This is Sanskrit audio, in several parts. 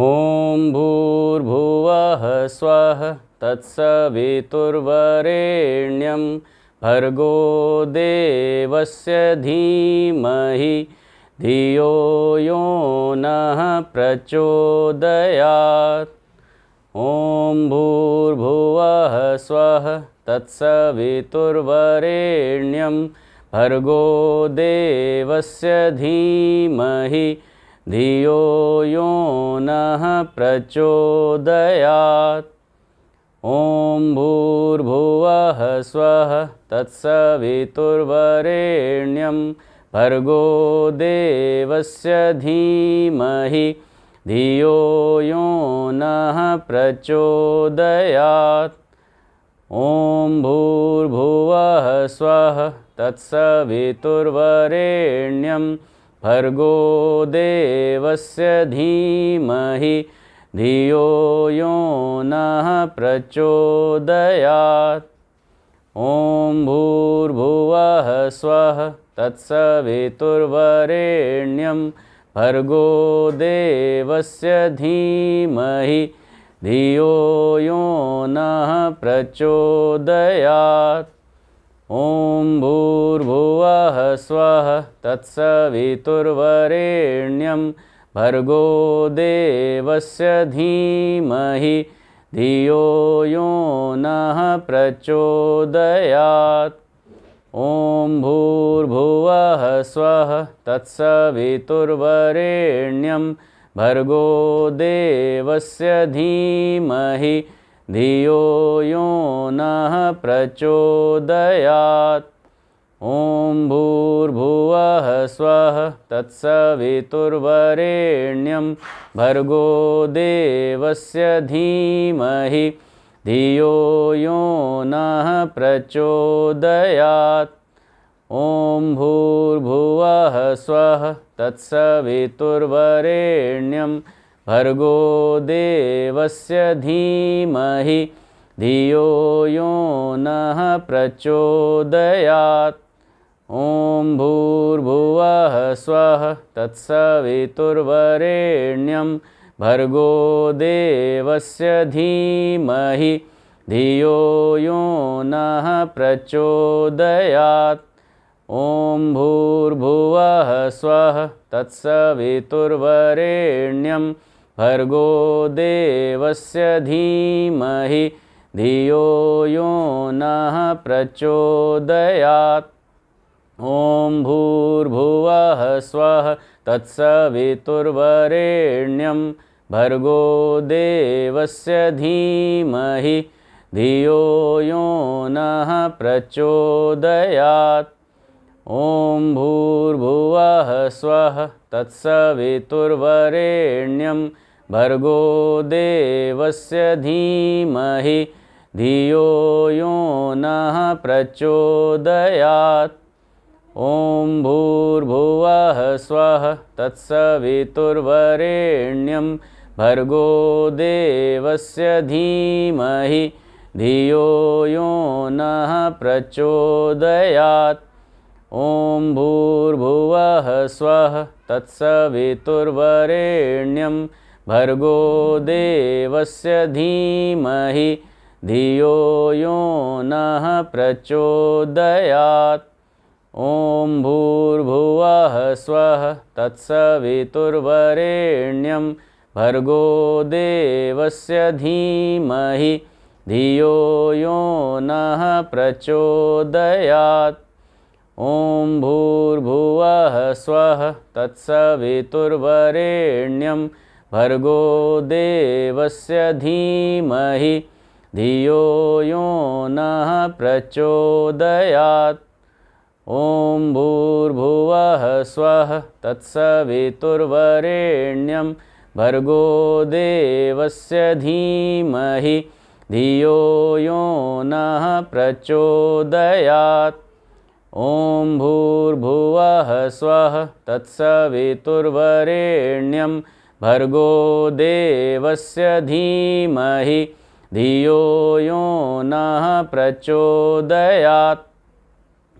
ॐ भूर्भुवः स्वः तत्सवितुर्वरेण्यं भर्गो देवस्य धीमहि धियो यो नः प्रचोदयात्। ॐ भूर्भुवः स्वः तत्सवितुर्वरेण्यं भर्गो देवस्य धीमहि धियो यो नः प्रचोदयात्। ॐ भूर्भुवः स्वः तत्सवितुर्वरेण्यं भर्गो देवस्य धीमहि धियो यो नः प्रचोदयात्। ॐ भूर्भुवः स्वः तत्सवितुर्वरेण्यं भर्गो देवस्य धीमहि धियो यो नः प्रचोदयात्। ॐ भूर्भुवः स्वः तत्सवितुर्वरेण्यं भर्गो देवस्य धीमहि धियो यो नः प्रचोदयात्। ॐ भूर्भुवः स्वः तत्सवितुर्वरेण्यं भर्गो देवस्य धीमहि धियो यो नः प्रचोदयात्। ॐ भूर्भुवः स्वः तत्सवितुर्वरेण्यं भर्गो देवस्य धीमहि धियो यो नः प्रचोदयात्। ॐ भूर्भुवः स्वः तत्सवितुर्वरेण्यं भर्गो देवस्य धीमहि धियो यो नः प्रचोदयात्। ॐ भूर्भुवः स्वः तत्सवितुर्वरेण्यं भर्गो देवस्य धीमहि धियो यो नः प्रचोदयात्। ॐ भूर्भुवः स्वः तत्सवितुर्वरेण्यं भर्गो देवस्य धीमहि धियो यो नः प्रचोदयात्। ॐ भूर्भुवः स्वः तत्सवितुर्वरेण्यं भर्गो देवस्य धीमहि धियो यो नः प्रचोदयात्। ॐ भूर्भुवः स्वः तत्सवितुर्वरेण्यं भर्गो देवस्य धीमहि धियो यो नः प्रचोदयात्। ॐ भूर्भुवः स्वः तत्सवितुर्वरेण्यं भर्गो देवस्य धीमहि धियो यो नः प्रचोदयात्। ॐ भूर्भुवः स्वः तत्सवितुर्वरेण्यं भर्गो देवस्य धीमहि धियो यो नः प्रचोदयात्। ॐ भूर्भुवः स्वः तत्सवितुर्वरेण्यं भर्गो देवस्य धीमहि धियो यो नः प्रचोदयात्। ॐ भूर्भुवः स्वः तत्सवितुर्वरेण्यं भर्गो देवस्य धीमहि धियो यो नः प्रचोदयात्। ॐ भूर्भुवः स्वः तत्सवितुर्वरेण्यं भर्गो देवस्य धीमहि धियो यो नः प्रचोदयात्। ॐ भूर्भुवः स्वः तत्सवितुर्वरेण्यं भर्गो देवस्य धीमहि धियो यो नः प्रचोदयात्। ॐ भूर्भुवः स्वः तत्सवितुर्वरेण्यं भर्गो देवस्य धीमहि धियो यो नः प्रचोदयात्।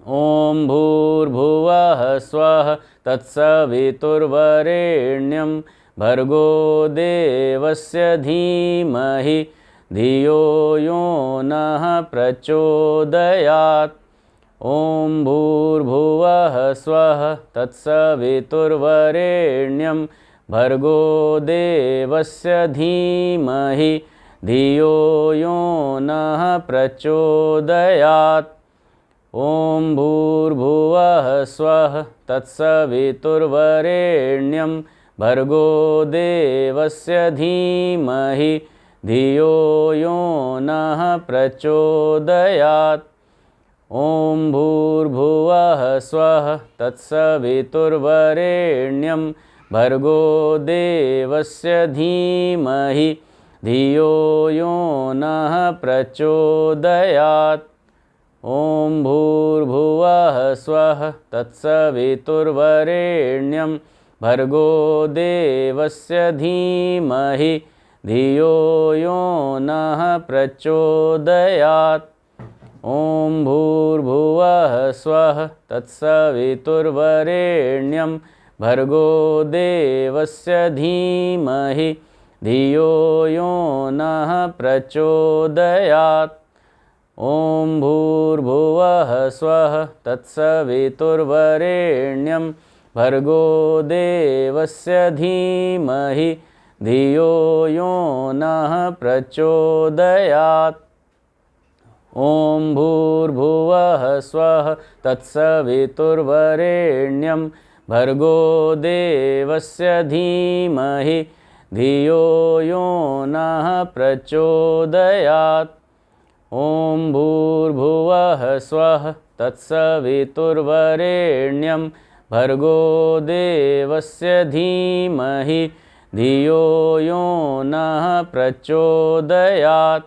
ॐ भूर्भुवः स्वः तत्सवितुर्वरेण्यं भर्गो देवस्य धीमहि धियो यो नः प्रचोदयात्। ॐ भूर्भुवः स्वः तत्सवितुर्वरेण्यं भर्गो देवस्य धीमहि धियो यो नः प्रचोदयात्। ॐ भूर्भुवः स्वः तत्सवितुर्वरेण्यं भर्गो देवस्य धीमहि धियो यो नः प्रचोदयात्। ॐ भूर्भुवः स्वः तत्सवितुर्वरेण्यं भर्गो देवस्य धीमहि धियो यो नः प्रचोदयात्। ॐ भूर्भुवः स्वः तत्सवितुर्वरेण्यं भर्गो देवस्य धीमहि धियो यो नः प्रचोदयात्। ॐ भूर्भुवः स्वः तत्सवितुर्वरेण्यं भर्गो देवस्य धीमहि धियो यो नः प्रचोदयात्। ॐ भूर्भुवः स्वः तत्सवितुर्वरेण्यं भर्गो देवस्य धीमहि धियो यो नः प्रचोदयात्। ॐ भूर्भुवः स्वः तत्सवितुर्वरेण्यं भर्गो देवस्य धीमहि धियो यो नः प्रचोदयात्। ॐ भूर्भुवः स्वः तत्सवितुर्वरेण्यं भर्गो देवस्य धीमहि धियो यो नः प्रचोदयात्।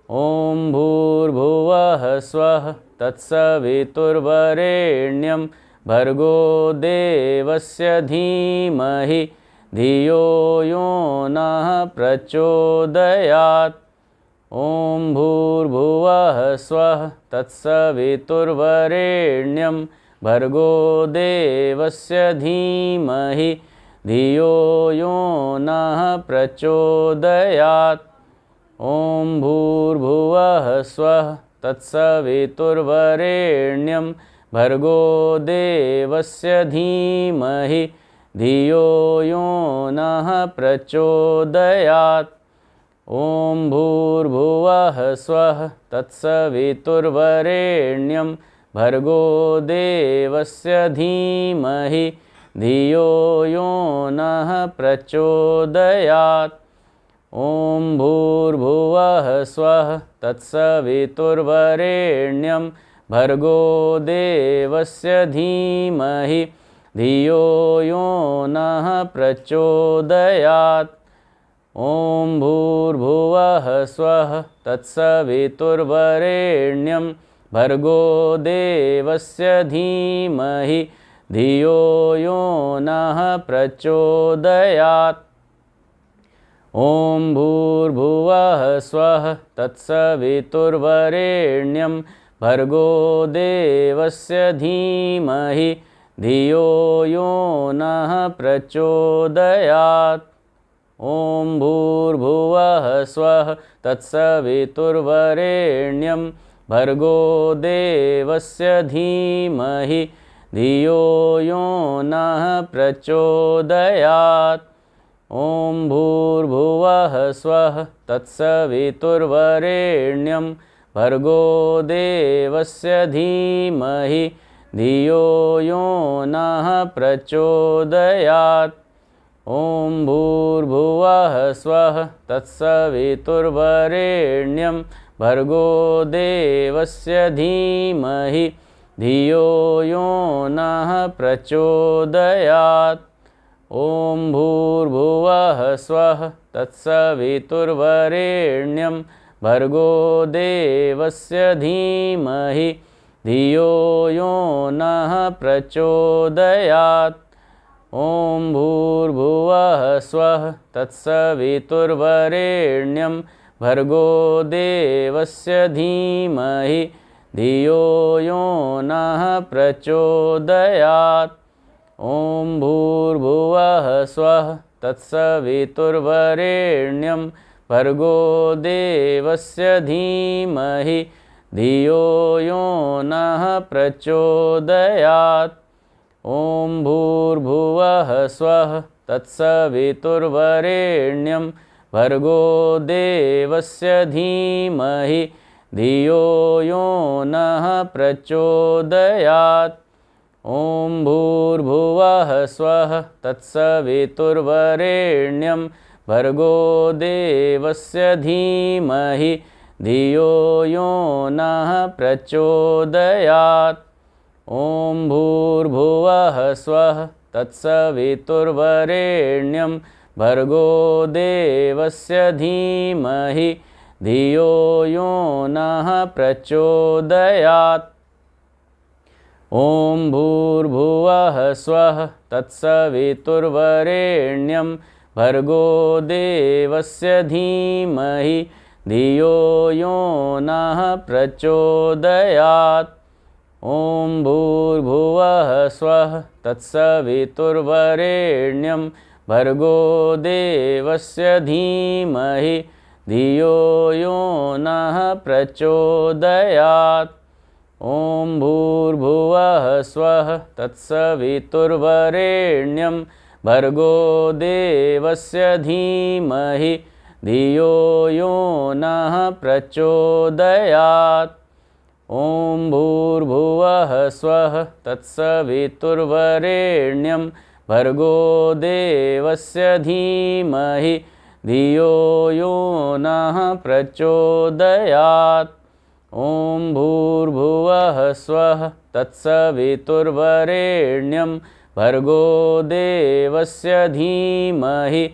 ॐ भूर्भुवः स्वः तत्सवितुर्वरेण्यं भर्गो देवस्य धीमहि धियो यो नः प्रचोदयात्। ॐ भूर्भुवः स्वः तत्सवितुर्वरेण्यं भर्गो देवस्य धीमहि धियो यो नः प्रचोदयात्। ॐ भूर्भुवः स्वः तत्सवितुर्वरेण्यं भर्गो देवस्य धीमहि धियो यो नः प्रचोदयात्। ॐ भूर्भुवः स्वः तत्सवितुर्वरेण्यं भर्गो देवस्य धीमहि धियो यो नः प्रचोदयात्। ॐ भूर्भुवः स्वः तत्सवितुर्वरेण्यं भर्गो देवस्य धीमहि धियो यो नः प्रचोदयात्। ॐ भूर्भुवः स्वः तत्सवितुर्वरेण्यं भर्गो देवस्य धीमहि धियो यो नः प्रचोदयात्। ॐ भूर्भुवः स्वः तत्सवितुर्वरेण्यं भर्गो देवस्य धीमहि धियो यो नः प्रचोदयात्। ॐ भूर्भुवः स्वः तत्सवितुर्वरेण्यं भर्गो देवस्य धीमहि धियो यो नः प्रचोदयात्। ॐ भूर्भुवः स्वः तत्सवितुर्वरेण्यं भर्गो देवस्य धीमहि धियो यो नः प्रचोदयात्। ॐ भूर्भुवः स्वः तत्सवितुर्वरेण्यं भर्गो देवस्य धीमहि धियो यो नः प्रचोदयात्। ॐ भूर्भुवः स्वः तत्सवितुर्वरेण्यं भर्गो देवस्य धीमहि धियो यो नः प्रचोदयात्। ॐ भूर्भुवः स्वः तत्सवितुर्वरेण्यं भर्गो देवस्य धीमहि धियो यो नः प्रचोदयात्। ॐ भूर्भुवः स्वः तत्सवितुर्वरेण्यं भर्गो देवस्य धीमहि धियो यो नः प्रचोदयात्। ॐ भूर्भुवः स्वः तत्सवितुर्वरेण्यं भर्गो देवस्य धीमहि धियो यो नः प्रचोदयात्। ॐ भूर्भुवः स्वः तत्सवितुर्वरेण्यं भर्गो देवस्य धीमहि धियो यो नः प्रचोदयात्। ॐ भूर्भुवः स्वः तत्सवितुर्वरेण्यं भर्गो देवस्य धीमहि धियो यो नः प्रचोदयात्। ॐ भूर्भुवः स्वः तत्सवितुर्वरेण्यं भर्गो देवस्य धीमहि धियो यो नः प्रचोदयात्। ॐ भूर्भुवः स्वः तत्सवितुर्वरेण्यं भर्गो देवस्य धीमहि धियो यो नः प्रचोदयात्। ॐ भूर्भुवः स्वः तत्सवितुर्वरेण्यं भर्गो देवस्य धीमहि धियो यो नः प्रचोदयात्। ॐ भूर्भुवः स्वः तत्सवितुर्वरेण्यं भर्गो देवस्य धीमहि धियो यो नः प्रचोदयात्। ॐ भूर्भुवः स्वः तत्सवितुर्वरेण्यं भर्गो देवस्य धीमहि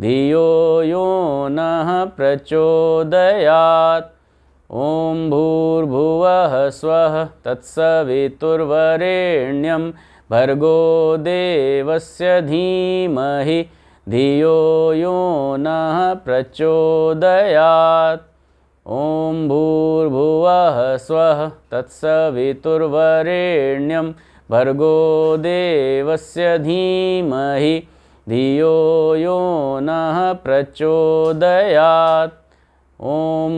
धियो यो नः प्रचोदयात्। ॐ भूर्भुवः स्वः तत्सवितुर्वरेण्यं भर्गो देवस्य धीमहि धियो यो नः प्रचोदयात्। ॐ भूर्भुवः स्वः तत्सवितुर्वरेण्यं भर्गो देवस्य धीमहि धियो यो नः प्रचोदयात्। ॐ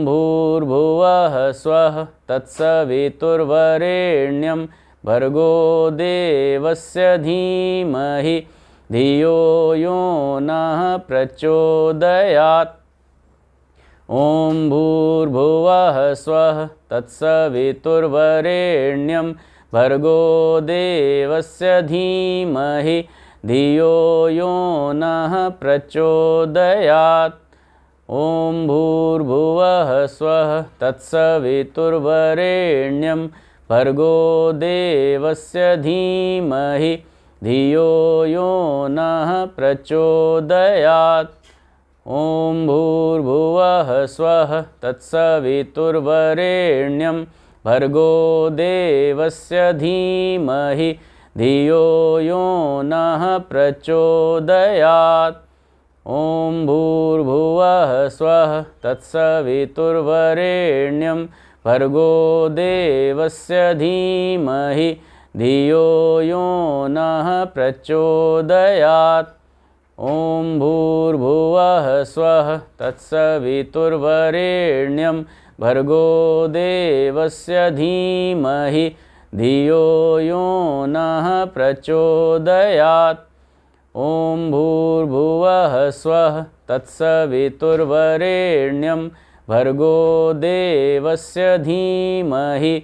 भूर्भुवः स्वः तत्सवितुर्वरेण्यं भर्गो देवस्य धीमहि धियो यो नः प्रचोदयात्। ॐ भूर्भुवः स्वः तत्सवितुर्वरेण्यं भर्गो देवस्य धीमहि धियो यो नः प्रचोदयात्। ॐ भूर्भुवः स्वः तत्सवितुर्वरेण्यं भर्गो देवस्य धीमहि धियो यो नः प्रचोदयात्। ॐ भूर्भुवः स्वः तत्सवितुर्वरेण्यं भर्गो देवस्य धीमहि धियो यो नः प्रचोदयात्। ॐ भूर्भुवः स्वः तत्सवितुर्वरेण्यं भर्गो देवस्य धीमहि धियो यो नः प्रचोदयात्। ॐ भूर्भुवः स्वः तत्सवितुर्वरेण्यं भर्गो देवस्य धीमहि धियो यो नः प्रचोदयात्। ॐ भूर्भुवः स्वः तत्सवितुर्वरेण्यं भर्गो देवस्य धीमहि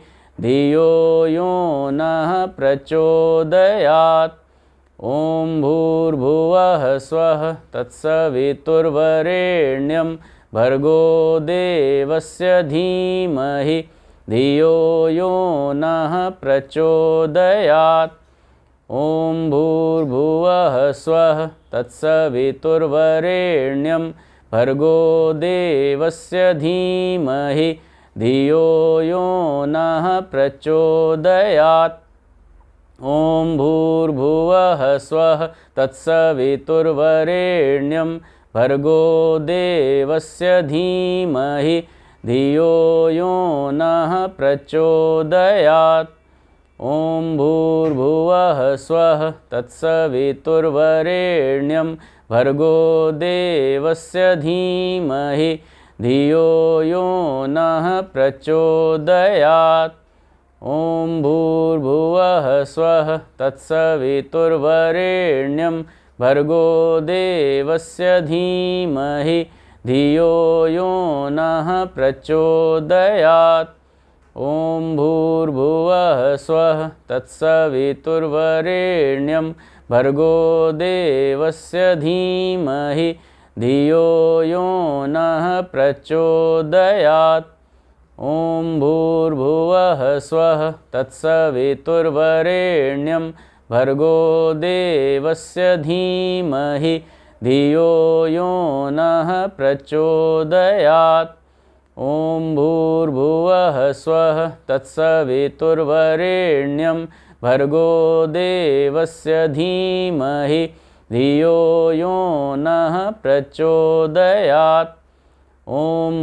धियो यो नः प्रचोदयात्। ॐ भूर्भुवः स्वः तत्सवितुर्वरेण्यं भर्गो देवस्य धीमहि धियो यो नः प्रचोदयात्। ॐ भूर्भुवः स्वः तत्सवितुर्वरेण्यं भर्गो देवस्य धीमहि धियो यो नः प्रचोदयात्। ॐ भूर्भुवः स्वः तत्सवितुर्वरेण्यं भर्गो देवस्य धीमहि धियो यो नः प्रचोदयात्। ॐ भूर्भुवः स्वः तत्सवितुर्वरेण्यं भर्गो देवस्य धीमहि धियो यो नः प्रचोदयात्। ॐ भूर्भुवः स्वः तत्सवितुर्वरेण्यं भर्गो देवस्य धीमहि धियो यो नः प्रचोदयात्। ॐ भूर्भुवः स्वः तत्सवितुर्वरेण्यं भर्गो देवस्य धीमहि धियो यो नः प्रचोदयात्। ॐ भूर्भुवः स्वः तत्सवितुर्वरेण्यं भर्गो देवस्य धीमहि धियो यो नः प्रचोदयात्। ॐ भूर्भुवः स्वः तत्सवितुर्वरेण्यं भर्गो देवस्य धीमहि धियो यो नः प्रचोदयात्। ॐ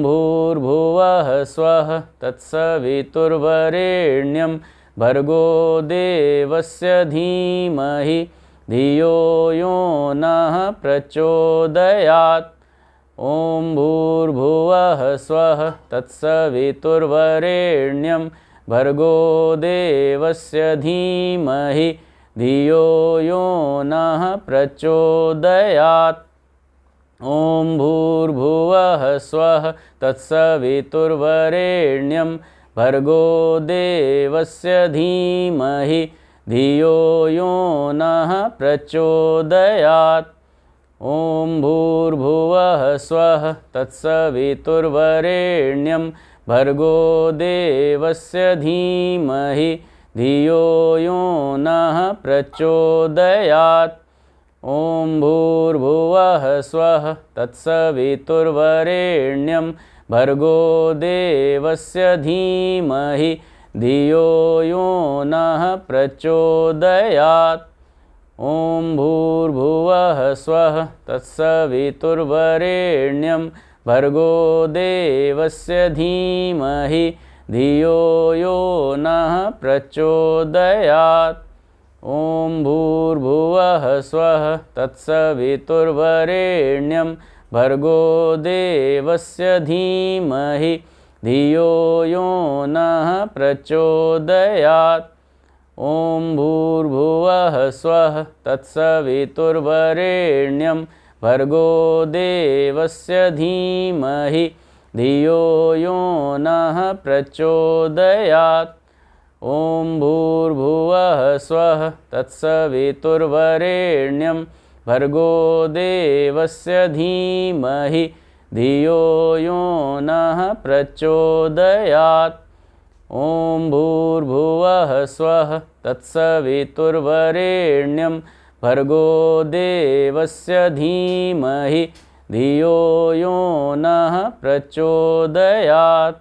भूर्भुवः स्वः तत्सवितुर्वरेण्यं भर्गो देवस्य धीमहि धियो यो नः प्रचोदयात्। ॐ भूर्भुवः स्वः तत्सवितुर्वरेण्यं भर्गो देवस्य धीमहि धियो यो नः प्रचोदयात्। ॐ भूर्भुवः स्वः तत्सवितुर्वरेण्यं भर्गो देवस्य धीमहि धियो यो नः प्रचोदयात्। ॐ भूर्भुवः स्वः तत्सवितुर्वरेण्यं भर्गो देवस्य धीमहि धियो यो नः प्रचोदयात्। ॐ भूर्भुवः स्वः तत्सवितुर्वरेण्यं भर्गो देवस्य धीमहि धियो यो नः प्रचोदयात्। ॐ भूर्भुवः स्वः तत्सवितुर्वरेण्यं भर्गो देवस्य धीमहि धियो यो नः प्रचोदयात्। ॐ भूर्भुवः स्वः तत्सवितुर्वरेण्यं भर्गो देवस्य धीमहि धियो यो नः प्रचोदयात्। ॐ भूर्भुवः स्वः तत्सवितुर्वरेण्यं भर्गो देवस्य धीमहि धियो यो नः प्रचोदयात्। ॐ भूर्भुवः स्वः तत्सवितुर्वरेण्यं भर्गो देवस्य धीमहि धियो यो नः प्रचोदयात्। ॐ भूर्भुवः स्वः तत्सवितुर्वरेण्यं भर्गो देवस्य धीमहि धियो यो नः प्रचोदयात्।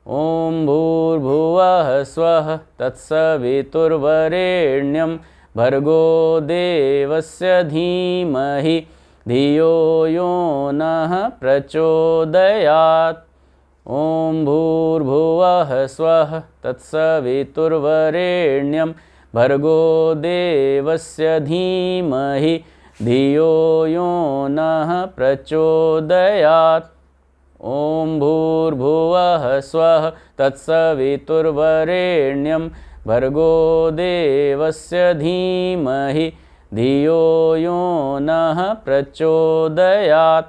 ॐ भूर्भुवः स्वः तत्सवितुर्वरेण्यं भर्गो देवस्य धीमहि धियो यो नः प्रचोदयात्। ॐ भूर्भुवः स्वः तत्सवितुर्वरेण्यं भर्गो देवस्य धीमहि धियो यो नः प्रचोदयात्। ॐ भूर्भुवः स्वः तत्सवितुर्वरेण्यं भर्गो देवस्य धीमहि धियो यो नः प्रचोदयात्।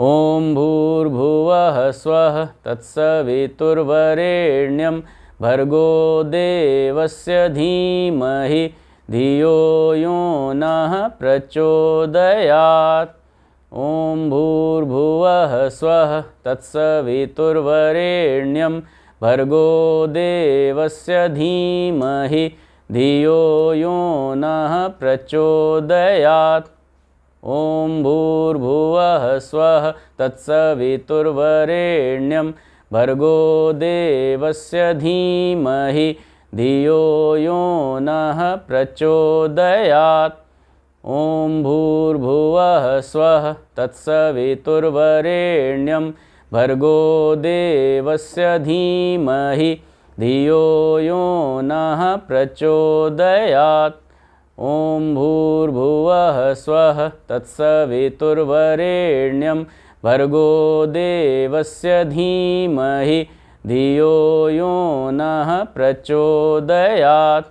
ॐ भूर्भुवः स्वः तत्सवितुर्वरेण्यं भर्गो देवस्य धीमहि धियो यो नः प्रचोदयात्। ॐ भूर्भुवः स्वः तत्सवितुर्वरेण्यं भर्गो देवस्य धीमहि धियो यो नः प्रचोदयात्। ॐ भूर्भुवः स्वः तत्सवितुर्वरेण्यं भर्गो देवस्य धीमहि धियो यो नः प्रचोदयात्। ॐ भूर्भुवः स्वः तत्सवितुर्वरेण्यं भर्गो देवस्य धीमहि धियो यो नः प्रचोदयात्। ॐ भूर्भुवः स्वः तत्सवितुर्वरेण्यं भर्गो देवस्य धीमहि धियो यो नः प्रचोदयात्।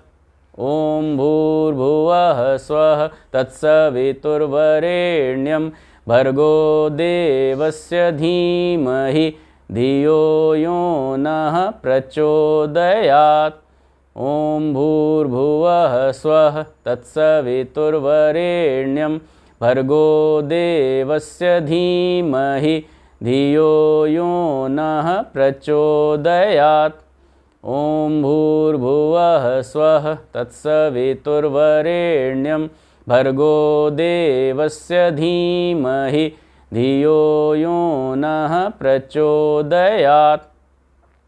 ॐ भूर्भुवः स्वः तत्सवितुर्वरेण्यं भर्गो देवस्य धीमहि धियो यो नः प्रचोदयात्। ॐ भूर्भुवः स्वः तत्सवितुर्वरेण्यं भर्गो देवस्य धीमहि धियो यो नः प्रचोदयात्। ॐ भूर्भुवः स्वः तत्सवितुर्वरेण्यं भर्गो देवस्य धीमहि धियो यो नः प्रचोदयात्।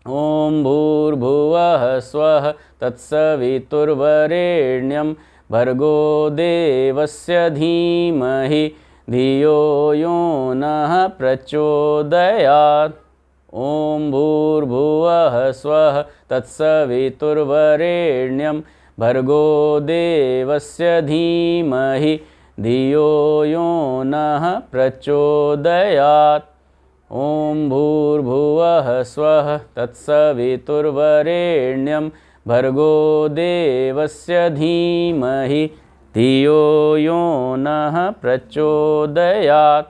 ॐ भूर्भुवः स्वः तत्सवितुर्वरेण्यं भर्गो देवस्य धीमहि धियो यो नः प्रचोदयात्। ॐ भूर्भुवः स्वः तत्सवितुर्वरेण्यं भर्गो देवस्य धीमहि धियो यो नः प्रचोदयात्। ॐ भूर्भुवः स्वः तत्सवितुर्वरेण्यं भर्गो देवस्य धीमहि धियो यो नः प्रचोदयात्।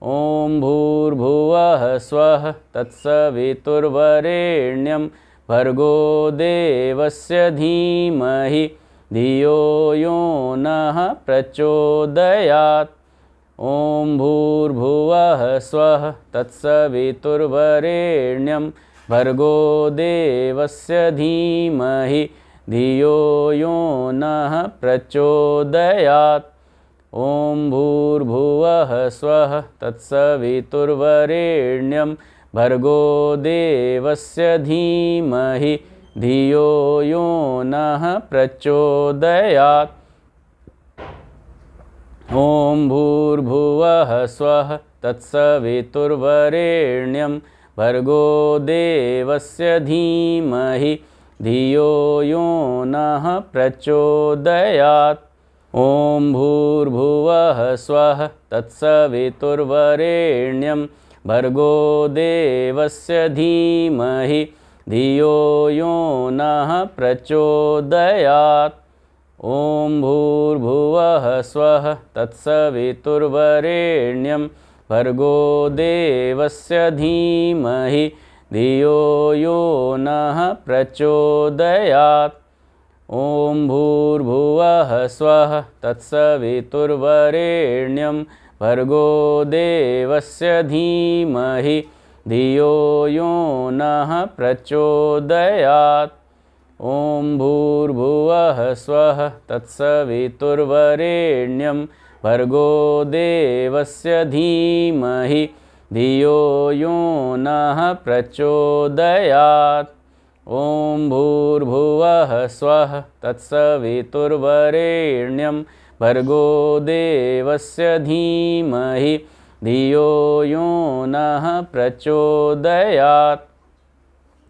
ॐ भूर्भुवः स्वः तत्सवितुर्वरेण्यं भर्गो देवस्य धीमहि धियो यो नः प्रचोदयात्। ॐ भूर्भुवः स्वः तत्सवितुर्वरेण्यं भर्गो देवस्य धीमहि धियो यो नः प्रचोदयात्। ॐ भूर्भुवः स्वः तत्सवितुर्वरेण्यं भर्गो देवस्य धीमहि धियो यो नः प्रचोदयात्। ॐ भूर्भुवः स्वः तत्सवितुर्वरेण्यं भर्गो देवस्य धीमहि धियो यो नः प्रचोदयात्। ॐ भूर्भुवः स्वः तत्सवितुर्वरेण्यं भर्गो देवस्य धीमहि धियो यो नः प्रचोदयात्। ॐ भूर्भुवः स्वः तत्सवितुर्वरेण्यं भर्गो देवस्य धीमहि धियो यो नः प्रचोदयात्। ॐ भूर्भुवः स्वः तत्सवितुर्वरेण्यं भर्गो देवस्य धीमहि धियो यो नः प्रचोदयात्। ॐ भूर्भुवः स्वः तत्सवितुर्वरेण्यं भर्गो देवस्य धीमहि धियो यो नः प्रचोदयात्। ॐ भूर्भुवः स्वः तत्सवितुर्वरेण्यं भर्गो देवस्य धीमहि धियो यो नः प्रचोदयात्।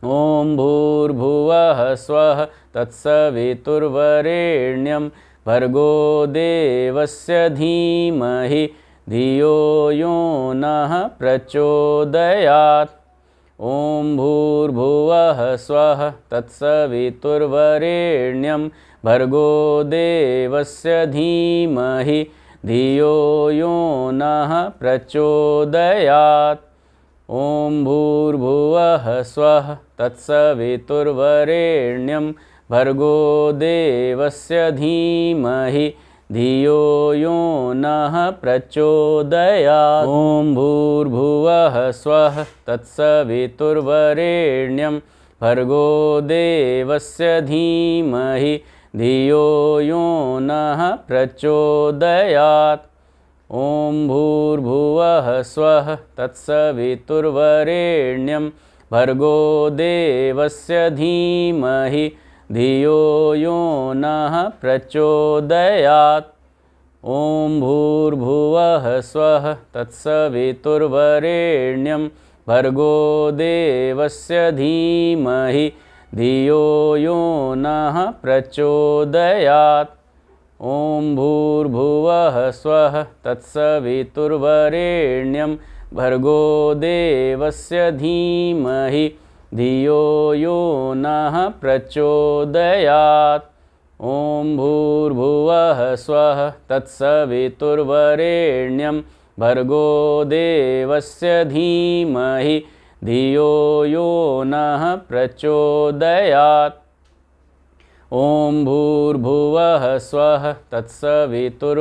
ॐ भूर्भुवः स्वः तत्सवितुर्वरेण्यं भर्गो देवस्य धीमहि धियो यो नः प्रचोदयात्। ॐ भूर्भुवः स्वः तत्सवितुर्वरेण्यं भर्गो देवस्य धीमहि धियो यो नः प्रचोदयात्। ॐ भूर्भुवः स्वः तत्सवितुर्वरेण्यं भर्गो देवस्य धीमहि धियो यो नः प्रचोदयात्। ॐ भूर्भुवः स्वः तत्सवितुर्वरेण्यं भर्गो देवस्य धीमहि धियो यो नः प्रचोदयात्। ॐ भूर्भुवः स्वः तत्सवितुर्वरेण्यं भर्गो देवस्य धीमहि धियो यो नः प्रचोदयात्। ॐ भूर्भुवः स्वः तत्सवितुर्वरेण्यं भर्गो देवस्य धीमहि धियो यो नः प्रचोदयात्। ॐ भूर्भुवः स्वः तत्सवितुर्वरेण्यं भर्गो देवस्य धीमहि धियो यो नः प्रचोदयात्। ॐ भूर्भुवः स्वः तत्सवितुर्वरेण्यं भर्गो देवस्य धीमहि धियो यो नः प्रचोदयात्। ॐ भूर्भुवः स्वः तत्सवितुर्वरेण्यं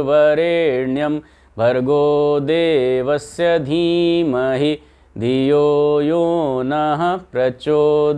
भर्गो देवस्य धीमहि धियो यो नः प्रचोदयात्।